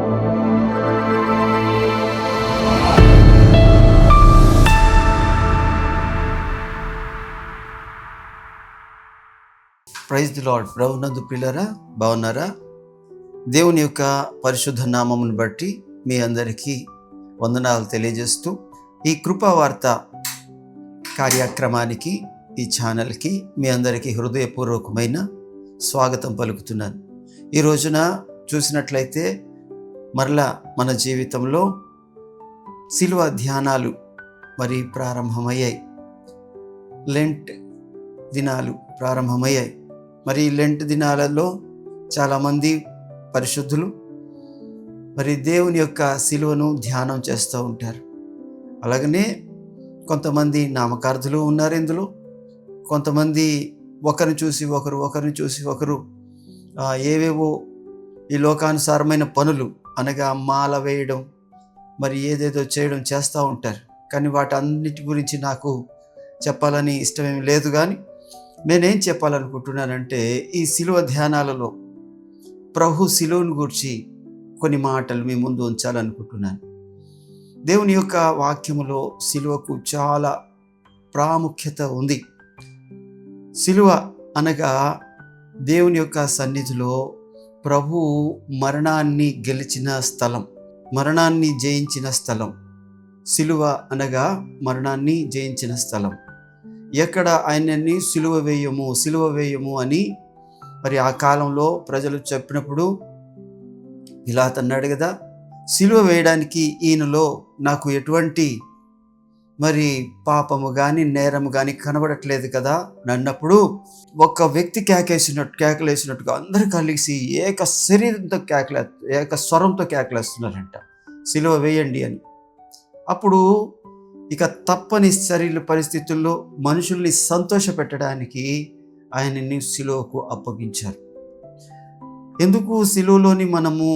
Praise the lord. ప్రభునందు ప్రియులారా, బాగున్నారా? దేవుని యొక్క పరిశుద్ధ నామమును బట్టి మీ అందరికీ వందనాలు తెలియజేస్తూ ఈ కృపావార్త కార్యక్రమానికి, ఈ ఛానల్కి మీ అందరికీ హృదయపూర్వకమైన స్వాగతం పలుకుతున్నాను. ఈ రోజున చూసినట్లయితే మరలా మన జీవితంలో సిలువ ధ్యానాలు మరి ప్రారంభమయ్యాయి. లెంట్ దినాలు ప్రారంభమయ్యాయి. మరి లెంట్ దినాలలో చాలామంది పరిశుద్ధులు మరి దేవుని యొక్క సిలువను ధ్యానం చేస్తూ ఉంటారు. అలాగనే కొంతమంది నామకార్థులు ఉన్నారు ఇందులో. కొంతమంది ఒకరిని చూసి ఒకరు ఏవేవో ఈ లోకానుసారమైన పనులు అనగా మాల వేయడం, మరి ఏదేదో చేయడం చేస్తూ ఉంటారు. కానీ వాటన్నిటి గురించి నాకు చెప్పాలని ఇష్టమేమి లేదు. కానీ నేనేం చెప్పాలనుకుంటున్నానంటే, ఈ సిలువ ధ్యానాలలో ప్రభు సిలువను గురించి కొన్ని మాటలు మీ ముందు ఉంచాలనుకుంటున్నాను. దేవుని యొక్క వాక్యములో సిలువకు చాలా ప్రాముఖ్యత ఉంది. సిలువ అనగా దేవుని యొక్క సన్నిధిలో ప్రభు మరణాన్ని గెలిచిన స్థలం, మరణాన్ని జయించిన స్థలం. సిలువ అనగా మరణాన్ని జయించిన స్థలం. ఎక్కడ ఆయనని సిలువ వేయము అని మరి ఆ కాలంలో ప్రజలు చెప్పినప్పుడు పిలాతు అన్నాడు కదా, సిలువ వేయడానికి ఈయనలో నాకు ఎటువంటి మరి పాపము కానీ నేరము కానీ కనబడట్లేదు కదా అన్నప్పుడు ఒక వ్యక్తి కేకలేసినట్టుగా అందరూ కలిసి ఏక శరీరంతో ఏక స్వరంతో కేకలేస్తున్నారంట, సిలువ వేయండి అని. అప్పుడు ఇక తప్పనిసరి పరిస్థితుల్లో మనుషుల్ని సంతోషపెట్టడానికి ఆయనని సిలువకు అప్పగించారు. ఎందుకు సిలువలోని మనము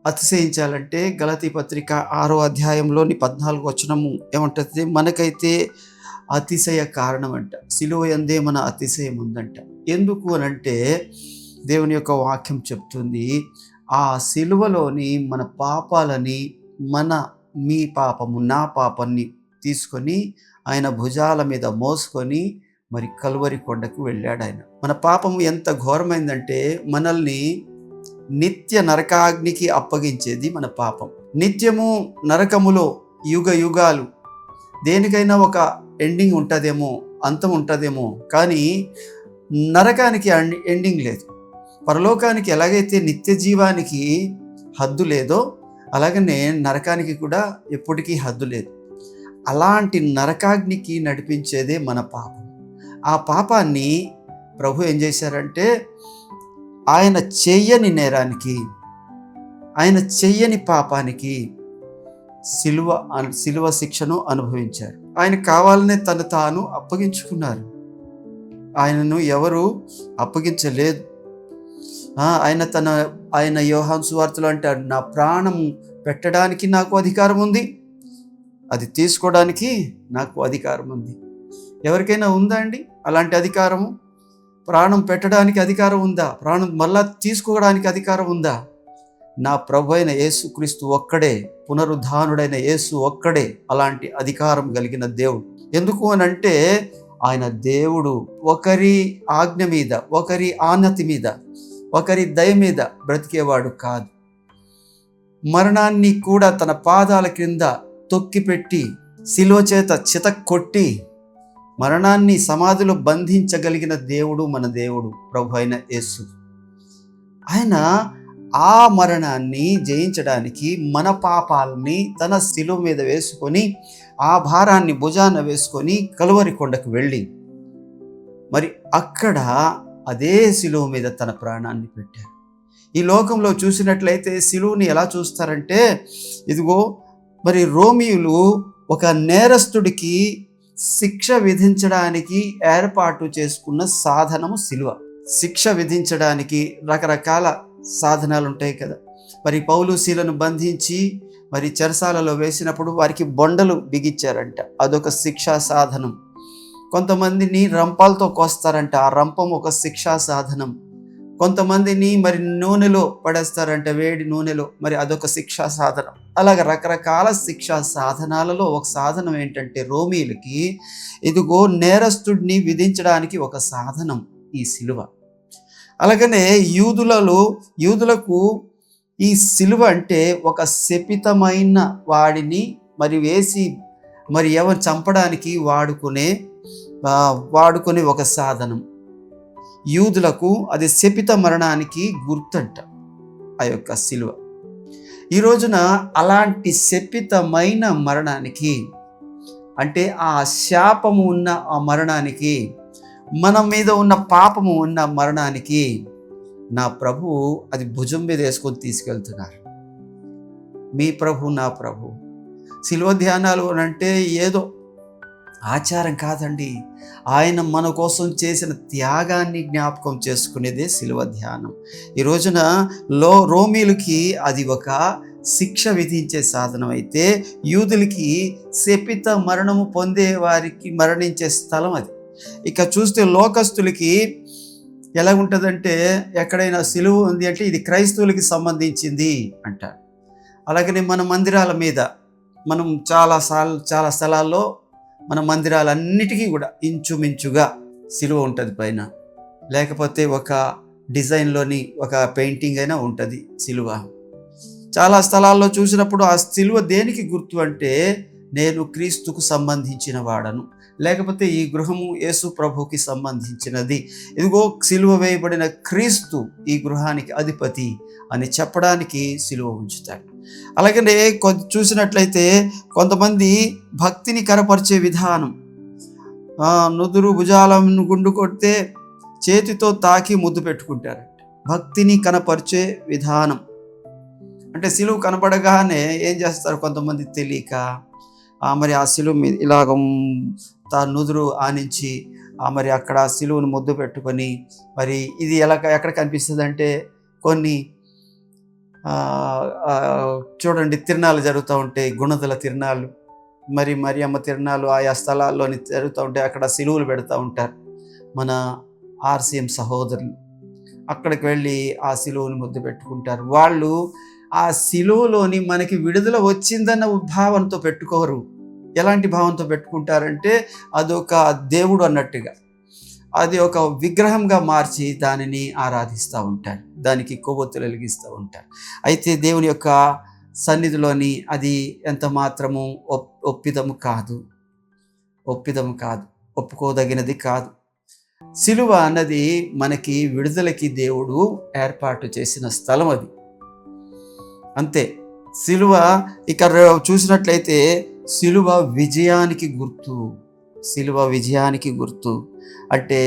అతిశయించాలంటే, గలతీ పత్రిక 6వ అధ్యాయంలోని 14వ వచనము ఏమంటుంది? మనకైతే అతిశయ కారణం అంట, సిలువ యందే మన అతిశయం ఉందంట. ఎందుకు అనంటే దేవుని యొక్క వాక్యం చెప్తుంది, ఆ సిలువలోని మన పాపాలని మీ పాపము నా పాపాన్ని తీసుకొని ఆయన భుజాల మీద మోసుకొని మరి కల్వరి కొండకు వెళ్ళాడు. ఆయన మన పాపము ఎంత ఘోరమైందంటే మనల్ని నిత్య నరకాగ్నికి అప్పగించేది మన పాపం. నిత్యము నరకములో యుగ యుగాలు దేనికైనా ఒక ఎండింగ్ ఉంటుందేమో, అంతం ఉంటుందేమో, కానీ నరకానికి ఎండింగ్ లేదు. పరలోకానికి ఎలాగైతే నిత్య జీవానికి హద్దు లేదో అలాగనే నరకానికి కూడా ఎప్పటికీ హద్దు లేదు. అలాంటి నరకాగ్నికి నడిపించేదే మన పాపం. ఆ పాపాన్ని ప్రభు ఏం చేశారంటే, ఆయన చెయ్యని పాపానికి సిలువ శిక్షను అనుభవించారు. ఆయన కావాలనే తను తాను అప్పగించుకున్నారు. ఆయనను ఎవరు అప్పగించలేదు. ఆయన యోహాను సువార్తలో అంటాడు, నా ప్రాణం పెట్టడానికి నాకు అధికారం ఉంది, అది తీసుకోవడానికి నాకు అధికారం ఉంది. ఎవరికైనా ఉందా అండి అలాంటి అధికారము? ప్రాణం పెట్టడానికి అధికారం ఉందా? ప్రాణం మళ్ళా తీసుకోవడానికి అధికారం ఉందా? నా ప్రభు అయిన యేసుక్రీస్తు ఒక్కడే, పునరుద్ధానుడైన యేసు ఒక్కడే అలాంటి అధికారం కలిగిన దేవుడు. ఎందుకు అనంటే ఆయన దేవుడు ఒకరి ఆజ్ఞ మీద, ఒకరి ఆనతి మీద, ఒకరి దయ మీద బ్రతికేవాడు కాదు. మరణాన్ని కూడా తన పాదాల క్రింద తొక్కిపెట్టి సిలువ చేత చితక్కొట్టి మరణాన్ని సమాధిలో బంధించగలిగిన దేవుడు మన దేవుడు ప్రభు అయిన యేసు. ఆయన ఆ మరణాన్ని జయించడానికి మన పాపాలని తన సిలువ మీద వేసుకొని, ఆ భారాన్ని భుజాన వేసుకొని కలువరి కొండకు వెళ్ళి మరి అక్కడ అదే సిలువ మీద తన ప్రాణాన్ని పెట్టారు. ఈ లోకంలో చూసినట్లయితే సిలువని ఎలా చూస్తారంటే, ఇదిగో మరి రోమియులు ఒక నేరస్తుడికి శిక్ష విధించడానికి ఏర్పాటు చేసుకున్న సాధనము సిలువ. శిక్ష విధించడానికి రకరకాల సాధనాలు ఉంటాయి కదా. మరి పౌలు శీలను బంధించి మరి చెరసాలలో వేసినప్పుడు వారికి బొండలు బిగించారంట, అదొక శిక్షా సాధనం. కొంతమందిని రంపాలతో కోస్తారంట, ఆ రంపం ఒక శిక్షా సాధనం. కొంతమందిని మరి నూనెలో పడేస్తారంటే, వేడి నూనెలో, మరి అదొక శిక్షా సాధనం. అలాగ రకరకాల శిక్షా సాధనాలలో ఒక సాధనం ఏంటంటే రోమీలకి ఇదిగో నేరస్తుడిని విధించడానికి ఒక సాధనం ఈ సిలువ. అలాగనే యూదులకు ఈ సిలువ అంటే ఒక శపితమైన వాడిని మరి వేసి మరి ఎవరు చంపడానికి వాడుకునే ఒక సాధనం. యూదులకు అది శపిత మరణానికి గుర్తంట ఆ యొక్క సిలువ. ఈ రోజున అలాంటి శపితమైన మరణానికి, అంటే ఆ శాపము ఉన్న ఆ మరణానికి, మన మీద ఉన్న పాపము ఉన్న మరణానికి నా ప్రభువు అది భుజం మీద వేసుకొని తీసుకెళ్తున్నారు. మీ ప్రభు, నా ప్రభు. సిలువ ధ్యానాలు అంటే ఏదో ఆచారం కాదండి. ఆయన మన కోసం చేసిన త్యాగాన్ని జ్ఞాపకం చేసుకునేదే సిలువ ధ్యానం. ఈ రోజున రోమీలకి అది ఒక శిక్ష విధించే సాధనం అయితే, యూదులకి శపిత మరణము పొందే వారికి మరణించే స్థలం అది. ఇక చూస్తే లోకస్తులకి ఎలా ఉంటుందంటే, ఎక్కడైనా సిలువ ఉంది అంటే ఇది క్రైస్తవులకి సంబంధించింది అంటారు. అలాగనే మన మందిరాల మీద మనం చాలా స్థలాల్లో మన మందిరాలన్నిటికీ కూడా ఇంచుమించుగా సిలువ ఉంటుంది పైన, లేకపోతే ఒక డిజైన్లోని ఒక పెయింటింగ్ అయినా ఉంటుంది సిలువ. చాలా స్థలాల్లో చూసినప్పుడు ఆ సిలువ దేనికి గుర్తు అంటే, నేను క్రీస్తుకు సంబంధించిన వాడను, లేకపోతే ఈ గృహము యేసు ప్రభుకి సంబంధించినది, ఇదిగో సిలువ వేయబడిన క్రీస్తు ఈ గృహానికి అధిపతి అని చెప్పడానికి సిలువ ఉంచుతాడు. అలాగనే చూసినట్లయితే కొంతమంది భక్తిని కనపరిచే విధానం, నుదురు భుజాలను గుండు కొడితే చేతితో తాకి ముద్దు పెట్టుకుంటారంట. భక్తిని కనపరిచే విధానం అంటే సిలువ కనపడగానే ఏం చేస్తారు కొంతమంది తెలియక, మరి ఆ సిలువ మీద ఇలాగ నుదురు ఆనించి మరి అక్కడ సిలువను ముద్దు పెట్టుకొని, మరి ఇది ఎక్కడ కనిపిస్తుంది అంటే, కొన్ని చూడండి తిరునాళ్ళు జరుగుతూ ఉంటాయి, గుణదల తిరునాళ్ళు, మరి అమ్మ తిరునాళ్ళు ఆయా స్థలాల్లోని జరుగుతూ ఉంటాయి. అక్కడ సిలువలు పెడతా ఉంటారు మన ఆర్సీఎం సహోదరులు. అక్కడికి వెళ్ళి ఆ సిలువను ముద్దు పెట్టుకుంటారు. వాళ్ళు ఆ సిలువలోని మనకి విడుదల వచ్చిందన్న భావంతో పెట్టుకోరు. ఎలాంటి భావంతో పెట్టుకుంటారంటే, అదొక దేవుడు అన్నట్టుగా, అది ఒక విగ్రహంగా మార్చి దానిని ఆరాధిస్తూ ఉంటారు, దానికి కొవ్వొత్తులు వెలిగిస్తూ ఉంటారు. అయితే దేవుని యొక్క సన్నిధిలోని అది ఎంత మాత్రము ఒప్పిదము కాదు, ఒప్పుకోదగినది కాదు. సిలువ అన్నది మనకి విడుదలకి దేవుడు ఏర్పాటు చేసిన స్థలం అది, అంతే. సిలువ ఇక చూసినట్లయితే సిలువ విజయానికి గుర్తు. సిలువ విజయానికి గుర్తు అంటే,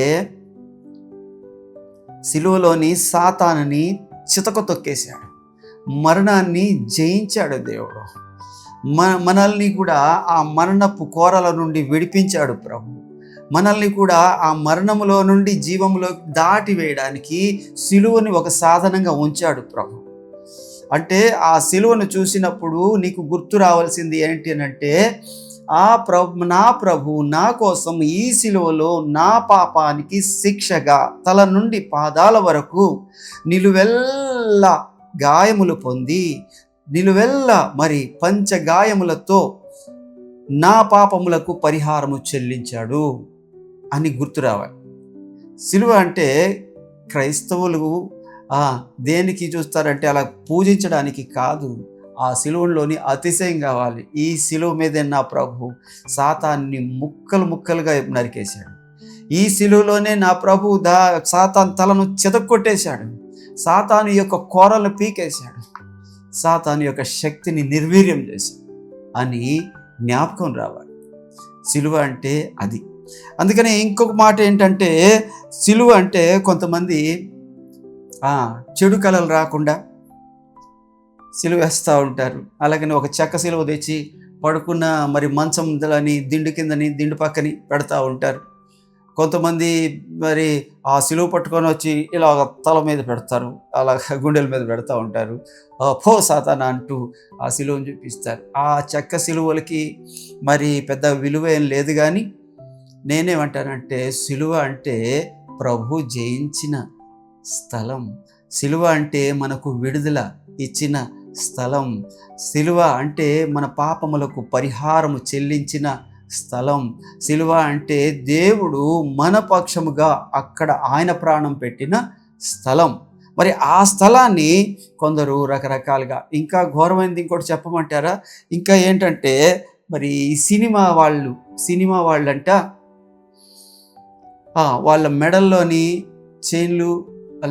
సిలువలోని సాతానుని చితక తొక్కేశాడు, మరణాన్ని జయించాడు దేవుడు. మనల్ని కూడా ఆ మరణపు కోరల నుండి విడిపించాడు ప్రభు. మనల్ని కూడా ఆ మరణములో నుండి జీవంలో దాటి వేయడానికి సిలువని ఒక సాధనంగా ఉంచాడు ప్రభు. అంటే ఆ సిలువను చూసినప్పుడు నీకు గుర్తు రావాల్సింది ఏంటి అంటే, నా ప్రభు నా కోసం ఈ సిలువలో నా పాపానికి శిక్షగా తల నుండి పాదాల వరకు నిలువెల్ల గాయములు పొంది, నిలువెల్ల మరి పంచగాయములతో నా పాపములకు పరిహారము చెల్లించాడు అని గుర్తు రావాలి. సిలువ అంటే క్రైస్తవులు దేనికి చూస్తారంటే, అలా పూజించడానికి కాదు, ఆ సిలువలోని అతిశయం కావాలి. ఈ సిలువ మీదే నా ప్రభు సాతాన్ని ముక్కలుగా నరికేశాడు. ఈ సిలువలోనే నా ప్రభు సాతాన్ తలను చెదక్కొట్టేశాడు, సాతాను యొక్క కోరలను పీకేశాడు, సాతాను యొక్క శక్తిని నిర్వీర్యం చేశాడు అని జ్ఞాపకం రావాలి. సిలువ అంటే అది. అందుకని ఇంకొక మాట ఏంటంటే, సిలువ అంటే కొంతమంది చెడు కళలు రాకుండా సిలువ వేస్తూ ఉంటారు. అలాగని ఒక చెక్క సిలువ తెచ్చి పడుకున్న మరి మంచంని దిండు పక్కని పెడతా ఉంటారు. కొంతమంది మరి ఆ సిలువ పట్టుకొని వచ్చి ఇలా తల మీద పెడతారు, అలా గుండెల మీద పెడతా ఉంటారు. పో సాతానా అంటూ ఆ సిలువను చూపిస్తారు. ఆ చెక్క సిలువలకి మరి పెద్ద విలువ ఏం లేదు. కానీ నేనేమంటానంటే, సిలువ అంటే ప్రభు జయించిన స్థలం. సిలువ అంటే మనకు విడుదల ఇచ్చిన స్థలం. సిలువ అంటే మన పాపములకు పరిహారము చెల్లించిన స్థలం. సిలువ అంటే దేవుడు మన పక్షముగా అక్కడ ఆయన ప్రాణం పెట్టిన స్థలం. మరి ఆ స్థలాన్ని కొందరు రకరకాలుగా, ఇంకా ఘోరమైనది ఇంకోటి చెప్పమంటారా? ఇంకా ఏంటంటే మరి సినిమా వాళ్ళంట వాళ్ళ మెడల్లోని చైన్లు,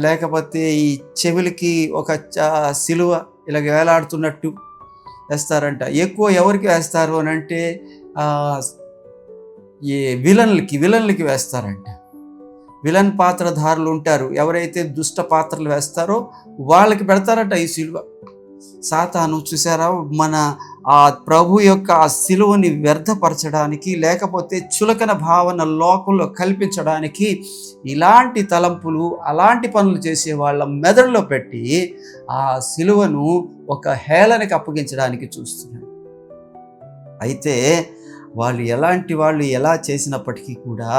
లేకపోతే ఈ చెవులకి ఒక సిలువ ఇలాగ వేలాడుతున్నట్టు వేస్తారంట. ఎక్కువ ఎవరికి వేస్తారు అని అంటే ఈ విలన్లకి వేస్తారంట. విలన్ పాత్రధారులు ఉంటారు, ఎవరైతే దుష్ట పాత్రలు వేస్తారో వాళ్ళకి పెడతారట ఈ సిలువ. సాతాను చూసారా, మన ఆ ప్రభు యొక్క ఆ సిలువని వ్యర్థపరచడానికి, లేకపోతే చులకన భావన లోకంలో కల్పించడానికి ఇలాంటి తలంపులు, అలాంటి పనులు చేసే వాళ్ళ మెదడులో పెట్టి ఆ సిలువను ఒక హేళనకి అప్పగించడానికి చూస్తున్నారు. అయితే వాళ్ళు ఎలా చేసినప్పటికీ కూడా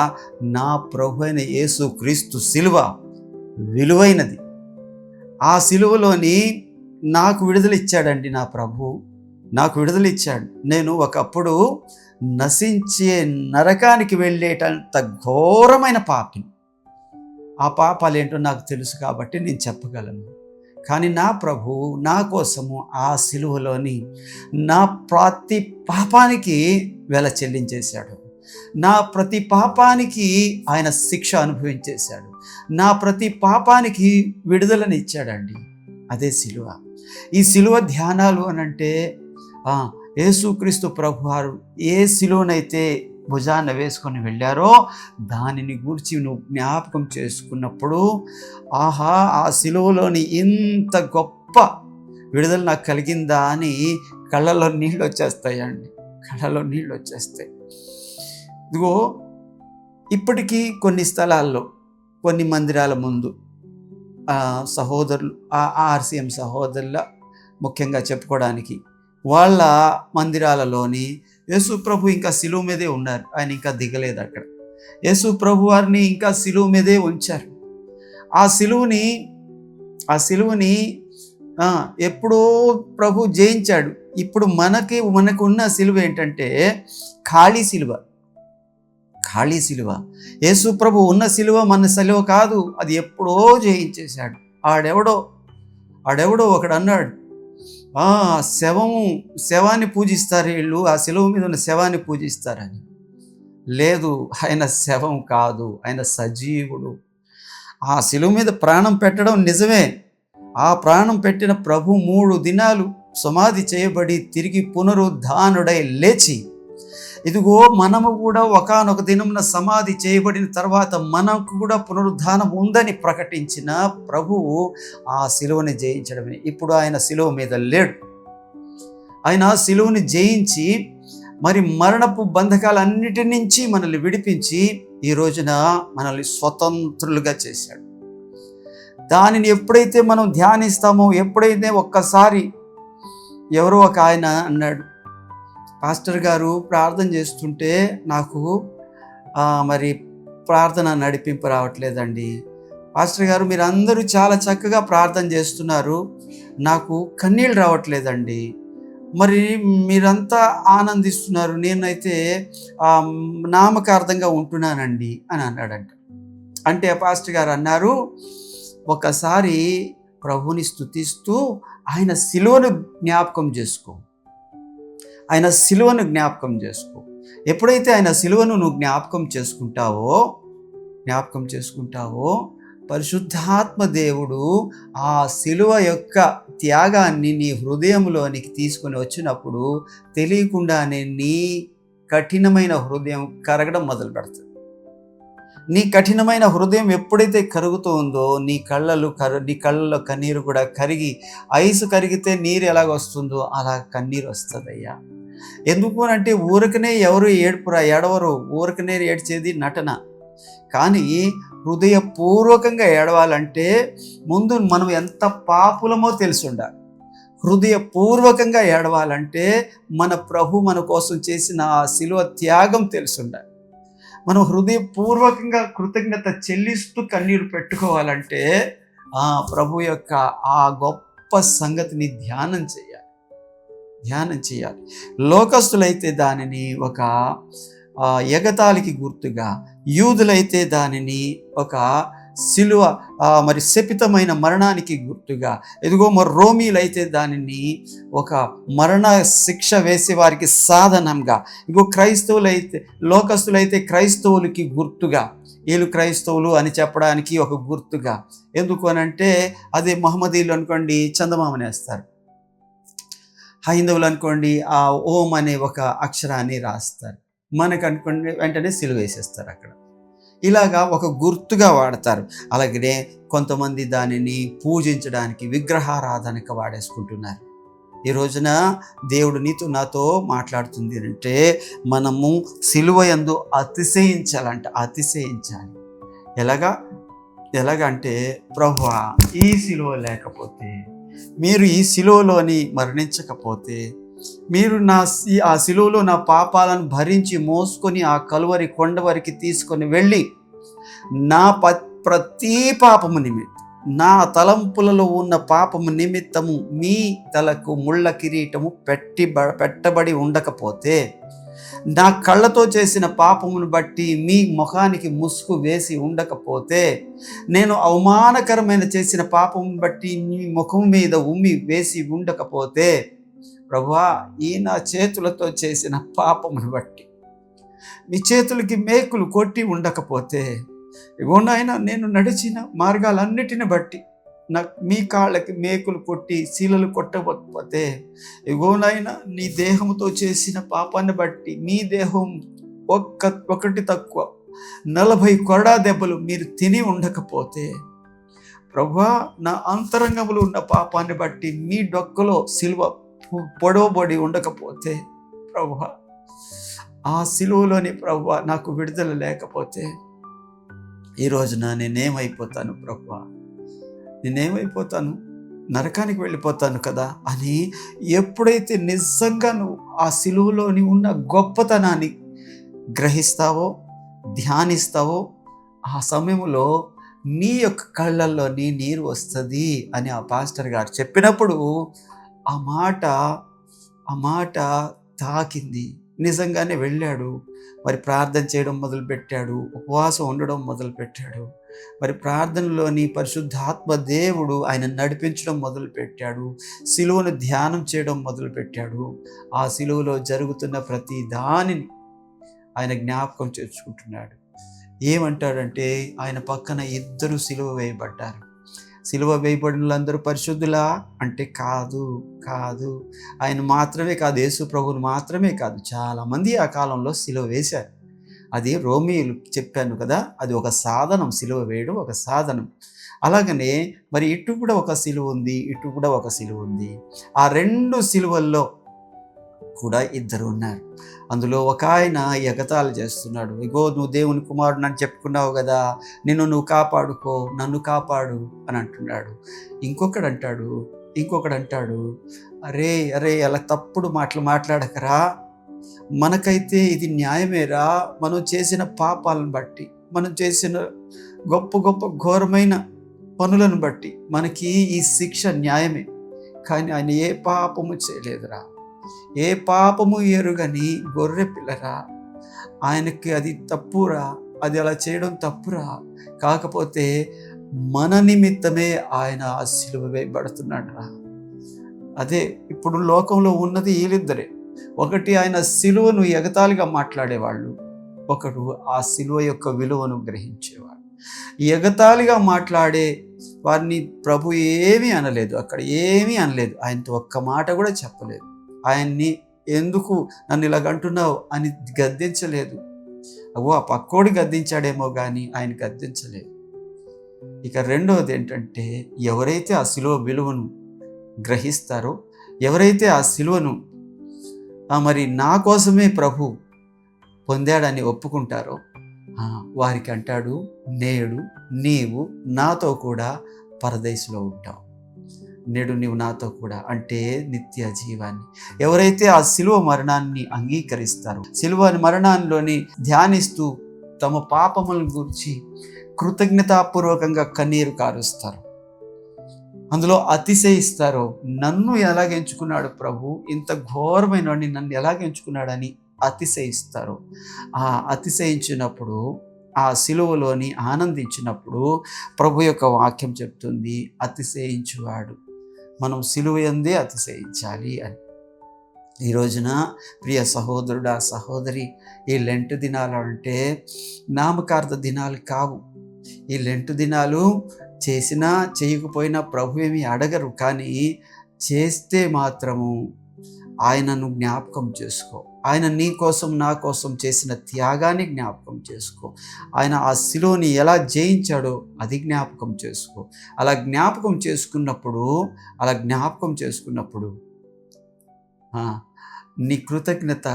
నా ప్రభు అయిన యేసు క్రీస్తు సిలువ విలువైనది. ఆ సిలువలోని నాకు విడుదల ఇచ్చాడండి నా ప్రభు, నాకు విడుదల ఇచ్చాడు. నేను ఒకప్పుడు నశించే నరకానికి వెళ్ళేటంత ఘోరమైన పాపిని. ఆ పాపాలేంటో నాకు తెలుసు కాబట్టి నేను చెప్పగలను. కానీ నా ప్రభు నా కోసము ఆ సిలువలోని నా ప్రతి పాపానికి వెల చెల్లించేశాడు. నా ప్రతి పాపానికి ఆయన శిక్ష అనుభవించేశాడు. నా ప్రతి పాపానికి విడుదలనిచ్చాడండి. అదే సిలువ. ఈ సిలువ ధ్యానాలు అనంటే యేసుక్రీస్తు ప్రభువారు ఏ సిలువనైతే భుజాన వేసుకొని వెళ్ళారో దానిని గురించి నువ్వు జ్ఞాపకం చేసుకున్నప్పుడు, ఆహా, ఆ సిలువలోని ఇంత గొప్ప విడుదల నాకు కలిగిందా అని కళ్ళలో నీళ్ళు వచ్చేస్తాయండి, కళ్ళలో నీళ్ళు వచ్చేస్తాయి. ఇదిగో ఇప్పటికీ కొన్ని స్థలాల్లో, కొన్ని మందిరాల ముందు సహోదరులు, ఆర్సీఎం సహోదరుల ముఖ్యంగా చెప్పుకోవడానికి, వాళ్ళ మందిరాలలోని యేసు ప్రభు ఇంకా సిలువ మీదే ఉన్నారు. ఆయన ఇంకా దిగలేదు అక్కడ. యేసు ప్రభు వారిని ఇంకా సిలువ మీదే ఉంచారు. ఆ సిలువని ఎప్పుడో ప్రభు జయించాడు. ఇప్పుడు మనకున్న సిలువ ఏంటంటే ఖాళీ సిలువ. యేసు ప్రభు ఉన్న సిలువ మన సిలువ కాదు, అది ఎప్పుడో జయించేశాడు. ఆడెవడో ఒకడు అన్నాడు, శవాన్ని పూజిస్తారు వీళ్ళు, ఆ సిలువ మీద ఉన్న శవాన్ని పూజిస్తారని. లేదు, ఆయన శవం కాదు, ఆయన సజీవుడు. ఆ సిలువ మీద ప్రాణం పెట్టడం నిజమే. ఆ ప్రాణం పెట్టిన ప్రభు 3 దినాలు సమాధి చేయబడి తిరిగి పునరుద్ధానుడై లేచి, ఇదిగో మనము కూడా ఒకానొక దినమున సమాధి చేయబడిన తర్వాత మనకు కూడా పునరుద్ధానం ఉందని ప్రకటించిన ప్రభువు ఆ సిలువని జయించడమే. ఇప్పుడు ఆయన సిలువ మీద లేడు. ఆయన సిలువని జయించి మరి మరణపు బంధకాలన్నిటి నుంచి మనల్ని విడిపించి ఈ రోజున మనల్ని స్వతంత్రులుగా చేశాడు. దానిని ఎప్పుడైతే మనం ధ్యానిస్తామో, ఎప్పుడైతే ఒక్కసారి ఎవరో ఒక ఆయన అన్నాడు, పాస్టర్ గారు ప్రార్థన చేస్తుంటే నాకు మరి ప్రార్థన నడిపింపు రావట్లేదండి. పాస్టర్ గారు మీరు అందరూ చాలా చక్కగా ప్రార్థన చేస్తున్నారు, నాకు కన్నీళ్ళు రావట్లేదండి. మరి మీరంతా ఆనందిస్తున్నారు, నేనైతే నామకార్థంగా ఉంటున్నానండి అని అన్నాడంట. అంటే పాస్టర్ గారు అన్నారు, ఒకసారి ప్రభుని స్తుతిస్తూ ఆయన సిలువను జ్ఞాపకం చేసుకో. ఎప్పుడైతే ఆయన సిలువను నువ్వు జ్ఞాపకం చేసుకుంటావో పరిశుద్ధాత్మ దేవుడు ఆ సిలువ యొక్క త్యాగాన్ని నీ హృదయంలోనికి తీసుకొని వచ్చినప్పుడు తెలియకుండానే నీ కఠినమైన హృదయం కరగడం మొదలు పెడుతుంది. నీ కఠినమైన హృదయం ఎప్పుడైతే కరుగుతూ ఉందో నీ కళ్ళలో కన్నీరు కూడా కరిగి, ఐసు కరిగితే నీరు ఎలాగొస్తుందో అలా కన్నీరు వస్తుందయ్యా. ఎందుకు అంటే ఊరికనే ఎవరు ఏడవరు, ఊరికనే ఏడ్చేది నటన. కానీ హృదయపూర్వకంగా ఏడవాలంటే ముందు మనం ఎంత పాపులమో తెలిసి ఉండాలి. హృదయపూర్వకంగా ఏడవాలంటే మన ప్రభు మన కోసం చేసిన ఆ శిలువ త్యాగం తెలిసి ఉండాలి. మనం హృదయపూర్వకంగా కృతజ్ఞత చెల్లిస్తూ కన్నీరు పెట్టుకోవాలంటే ఆ ప్రభు యొక్క ఆ గొప్ప సంగతిని ధ్యానం చేయాలి. లోకస్తులైతే దానిని ఒక ఎగతాళికి గుర్తుగా, యూదులైతే దానిని ఒక సిలువ మరి శపితమైన మరణానికి గుర్తుగా, ఎదుగో మరి రోమీలైతే దానిని ఒక మరణ శిక్ష వేసే వారికి సాధనంగా, ఇగో లోకస్తులైతే క్రైస్తవులకి గుర్తుగా, వీళ్ళు క్రైస్తవులు అని చెప్పడానికి ఒక గుర్తుగా. ఎందుకు అనంటే అదే మహమ్మదీయులు అనుకోండి చందమామనేస్తారు, హైందవులు అనుకోండి ఆ ఓం అనే ఒక అక్షరాన్ని రాస్తారు, మనకు అనుకోండి వెంటనే సిలువ వేసేస్తారు అక్కడ. ఇలాగా ఒక గుర్తుగా వాడతారు. అలాగనే కొంతమంది దానిని పూజించడానికి విగ్రహారాధనకు వాడేసుకుంటున్నారు. ఈ రోజున దేవుడు నీతో నాతో మాట్లాడుతుంది అంటే మనము సిలువ యందు అతిశయించాలి. ఎలాగంటే ప్రభువా, ఈ సిలువ లేకపోతే, మీరు ఈ సిలువలోని మరణించకపోతే, మీరు ఆ సిలువలో నా పాపాలను భరించి మోసుకొని ఆ కలువరి కొండ వరకు తీసుకొని వెళ్ళి నా ప్రతి పాపము నిమిత్తం, నా తలంపులలో ఉన్న పాపము నిమిత్తము మీ తలకు ముళ్ళ కిరీటము పెట్టబడి ఉండకపోతే, నా కళ్ళతో చేసిన పాపమును బట్టి మీ ముఖానికి ముసుగు వేసి ఉండకపోతే, నేను అవమానకరమైన చేసిన పాపమును బట్టి మీ ముఖం మీద ఉమ్మి వేసి ఉండకపోతే, ప్రభువా, ఈ నా చేతులతో చేసిన పాపమును బట్టి మీ చేతులకి మేకులు కొట్టి ఉండకపోతే, ఇగోనైనా నేను నడిచిన మార్గాలన్నిటిని బట్టి మీ కాళ్ళకి మేకులు కొట్టి శీలలు కొట్టకపోతే, ఇగోనైనా నీ దేహంతో చేసిన పాపాన్ని బట్టి మీ దేహం ఒకటి తక్కువ 40 కొరడా దెబ్బలు మీరు తిని ఉండకపోతే, ప్రభువా, నా అంతరంగములు ఉన్న పాపాన్ని బట్టి మీ డొక్కలో సిలువ పొడవబడి ఉండకపోతే, ప్రభువా, ఆ సిలువలోని ప్రభువా నాకు విడుదల లేకపోతే, ఈ రోజున నేనేమైపోతాను ప్రభువా, నేనేమైపోతాను, నరకానికి వెళ్ళిపోతాను కదా అని ఎప్పుడైతే నిజంగా నువ్వు ఆ సిలువలోని ఉన్న గొప్పతనాన్ని గ్రహిస్తావో, ధ్యానిస్తావో, ఆ సమయంలో నీ యొక్క కళ్ళల్లోని నీరు వస్తుంది అని ఆ పాస్టర్ గారు చెప్పినప్పుడు ఆ మాట తాకింది. నిజంగానే వెళ్ళాడు. మరి ప్రార్థన చేయడం మొదలుపెట్టాడు, ఉపవాసం ఉండడం మొదలుపెట్టాడు. మరి ప్రార్థనలోని పరిశుద్ధాత్మ దేవుడు ఆయన నడిపించడం మొదలుపెట్టాడు. సిలువను ధ్యానం చేయడం మొదలుపెట్టాడు. ఆ సిలువలో జరుగుతున్న ప్రతి దానిని ఆయన జ్ఞాపకం చేసుకుంటున్నాడు. ఏమంటాడంటే, ఆయన పక్కన 2 సిలువ వేయబడ్డారు. సిలువ వేయబడిన వాళ్ళందరూ పరిశుద్ధులా అంటే కాదు. ఆయన మాత్రమే కాదు, యేసు ప్రభువుని మాత్రమే కాదు, చాలామంది ఆ కాలంలో సిలువ వేశారు. అది రోమీయులు చెప్పాను కదా, అది ఒక సాధనం, సిలువ వేయడం ఒక సాధనం. అలాగనే మరి ఇటు కూడా ఒక సిలువ ఉంది, ఇటు కూడా ఒక సిలువ ఉంది. ఆ 2 సిలువల్లో కూడా 2 ఉన్నారు. అందులో ఒక ఆయన ఎగతాళి చేస్తున్నాడు. ఇగో, నువ్వు దేవుని కుమారుడు అని చెప్పుకున్నావు కదా, నువ్వు కాపాడుకో, నన్ను కాపాడు అని అంటున్నాడు. ఇంకొకడు అంటాడు, అరే అలా తప్పుడు మాటలు మాట్లాడకరా, మనకైతే ఇది న్యాయమేరా, మనం చేసిన పాపాలను బట్టి, మనం చేసిన గొప్ప ఘోరమైన పనులను బట్టి మనకి ఈ శిక్ష న్యాయమే. కానీ ఆయన ఏ పాపము చేయలేదురా, ఏ పాపము ఎరుగని గొర్రె పిల్లరా, ఆయనకి అది తప్పురా, అది అలా చేయడం తప్పురా. కాకపోతే మన నిమిత్తమే ఆయన ఆ సిలువ వేయబడుతున్నాడు రా. అదే ఇప్పుడు లోకంలో ఉన్నది వీళ్ళిద్దరే. ఒకటి ఆయన సిలువను ఎగతాళిగా మాట్లాడేవాళ్ళు, ఒకడు ఆ సిలువ యొక్క విలువను గ్రహించేవాడు. ఎగతాళిగా మాట్లాడే వారిని ప్రభు ఏమీ అనలేదు, అక్కడ ఏమీ అనలేదు, ఆయనతో ఒక్క మాట కూడా చెప్పలేదు. ఆయన్ని ఎందుకు నన్ను ఇలాగంటున్నావు అని గద్దించలేదు. ఆ పక్కోడి గద్దించాడేమో కానీ ఆయన గద్దించలేదు. ఇక రెండవది ఏంటంటే, ఎవరైతే ఆ సిలువ విలువను గ్రహిస్తారో, ఎవరైతే ఆ సిలువను మరి నా కోసమే ప్రభు పొందాడని ఒప్పుకుంటారో, వారికి అంటాడు, నేడు నీవు నాతో కూడా పరదేశంలో ఉంటావు. నేడు నీవు నాతో కూడా అంటే నిత్య జీవాన్ని. ఎవరైతే ఆ సిలువ మరణాన్ని అంగీకరిస్తారో, సిలువ మరణాల్లోని ధ్యానిస్తూ తమ పాపములను గురించి కృతజ్ఞతాపూర్వకంగా కన్నీరు కారుస్తారు, అందులో అతిశయిస్తారో, నన్ను ఎలాగ ఎంచుకున్నాడు ప్రభు, ఇంత ఘోరమైన వాడిని నన్ను ఎలాగ ఎంచుకున్నాడని అతిశయిస్తారు. ఆ అతిశయించినప్పుడు, ఆ సిలువలోని ఆనందించినప్పుడు ప్రభు యొక్క వాక్యం చెప్తుంది, అతిశయించువాడు. మనం సిలువ యందే అతిశయించాలి అని. ఈ రోజున ప్రియ సహోదరుడా, సహోదరి, ఈ లెంట్ దినాలు అంటే నామకార్థ దినాలు కావు. ఈ లెంట్ దినాలు చేసినా చేయకపోయినా ప్రభు ఏమి అడగరు. కానీ చేస్తే మాత్రము ఆయనను జ్ఞాపకం చేసుకో. ఆయన నీ కోసం నా కోసం చేసిన త్యాగాన్ని జ్ఞాపకం చేసుకో. ఆయన ఆ శిలువని ఎలా జయించాడో అది జ్ఞాపకం చేసుకో. అలా జ్ఞాపకం చేసుకున్నప్పుడు నీ కృతజ్ఞత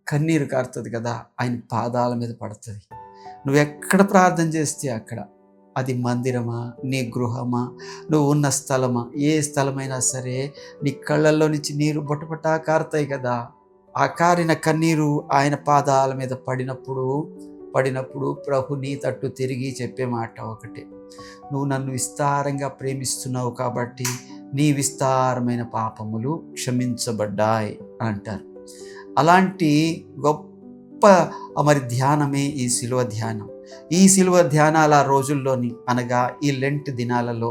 కన్నీరు కారుతుంది కదా, ఆయన పాదాల మీద పడుతుంది. నువ్వు ఎక్కడ ప్రార్థన చేస్తే అక్కడ, అది మందిరమా, నీ గృహమా, నువ్వు ఉన్న స్థలమా, ఏ స్థలమైనా సరే నీ కళ్ళల్లో నుంచి నీరు బొటబొటా కారుతాయి కదా. ఆ కారిన కన్నీరు ఆయన పాదాల మీద పడినప్పుడు ప్రభు నీ తట్టు తిరిగి చెప్పే మాట ఒకటే, నువ్వు నన్ను విస్తారంగా ప్రేమిస్తున్నావు కాబట్టి నీ విస్తారమైన పాపములు క్షమించబడ్డాయి అంటారు. అలాంటి గొప్ప ధ్యానమే ఈ శిలువ ధ్యానం. ఈ శిలువ ధ్యానాల రోజుల్లోని, అనగా ఈ లెంట్ దినాలలో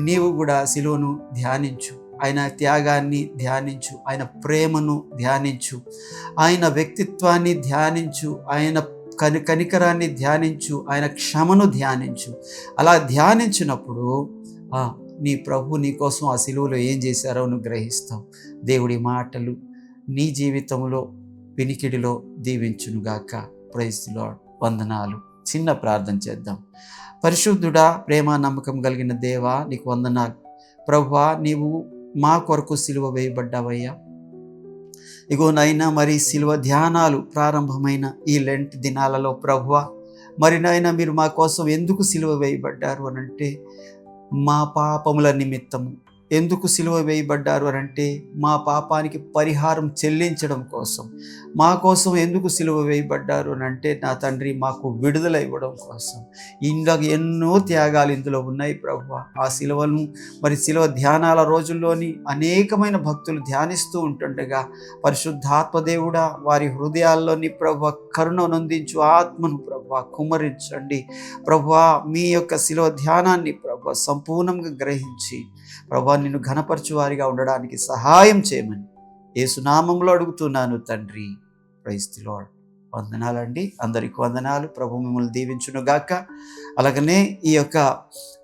నీవు కూడా శిలువను ధ్యానించు, ఆయన త్యాగాన్ని ధ్యానించు, ఆయన ప్రేమను ధ్యానించు, ఆయన వ్యక్తిత్వాన్ని ధ్యానించు, ఆయన కనికరాన్ని ధ్యానించు, ఆయన క్షమను ధ్యానించు. అలా ధ్యానించినప్పుడు నీ ప్రభు నీ కోసం ఆ శిలువలో ఏం చేశారో నువ్వు గ్రహిస్తావు. దేవుడి మాటలు నీ జీవితంలో వినికిడిలో దీవించునుగాక. Praise the lord. వందనాలు. చిన్న ప్రార్థన చేద్దాం. పరిశుద్ధుడా, ప్రేమ నమ్మకం కలిగిన దేవా, నీకు వందనాలు. ప్రభువా, నీవు మా కొరకు సిలువ వేయబడ్డావయ్యా. ఇగో నైనా సిలువ ధ్యానాలు ప్రారంభమైన ఈ లెంట్ దినాలలో ప్రభువా, నైనా మీరు మా కోసం ఎందుకు సిలువ వేయబడ్డారు అనంటే మా పాపముల నిమిత్తము. ఎందుకు సిలువ వేయబడ్డారు అనంటే మా పాపానికి పరిహారం చెల్లించడం కోసం. మా కోసం ఎందుకు సిలువ వేయబడ్డారు అనంటే నా తండ్రి మాకు విడుదల ఇవ్వడం కోసం. ఇందులో ఎన్నో త్యాగాలు ఇందులో ఉన్నాయి ప్రభువా. ఆ సిలువను సిలువ ధ్యానాల రోజుల్లోని అనేకమైన భక్తులు ధ్యానిస్తూ ఉంటుండగా పరిశుద్ధాత్మ దేవుడా, వారి హృదయాల్లోని ప్రభువా కరుణ నొందించు ఆత్మను ప్రభువా కుమ్మరించండి ప్రభువా. మీ యొక్క సిలువ ధ్యానాన్ని ప్రభువా సంపూర్ణంగా గ్రహించి ప్రభువా నిన్ను ఘనపరచు వారిగా ఉండడానికి సహాయం చేయమని యేసునామంలో అడుగుతున్నాను తండ్రి. Praise the lord. వందనాలండి. అందరికీ వందనాలు. ప్రభు మిమ్మల్ని దీవించునుగాక. అలాగనే ఈ యొక్క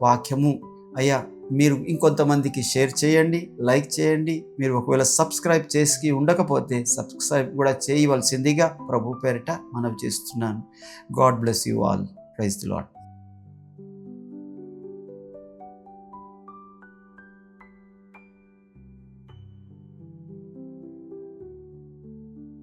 వాక్యము అయ్యా మీరు ఇంకొంతమందికి షేర్ చేయండి, లైక్ చేయండి. మీరు ఒకవేళ సబ్స్క్రైబ్ చేసి ఉండకపోతే సబ్స్క్రైబ్ కూడా చేయవలసిందిగా ప్రభు పేరిట మనవి చేస్తున్నాను. God bless you all. Praise the lord.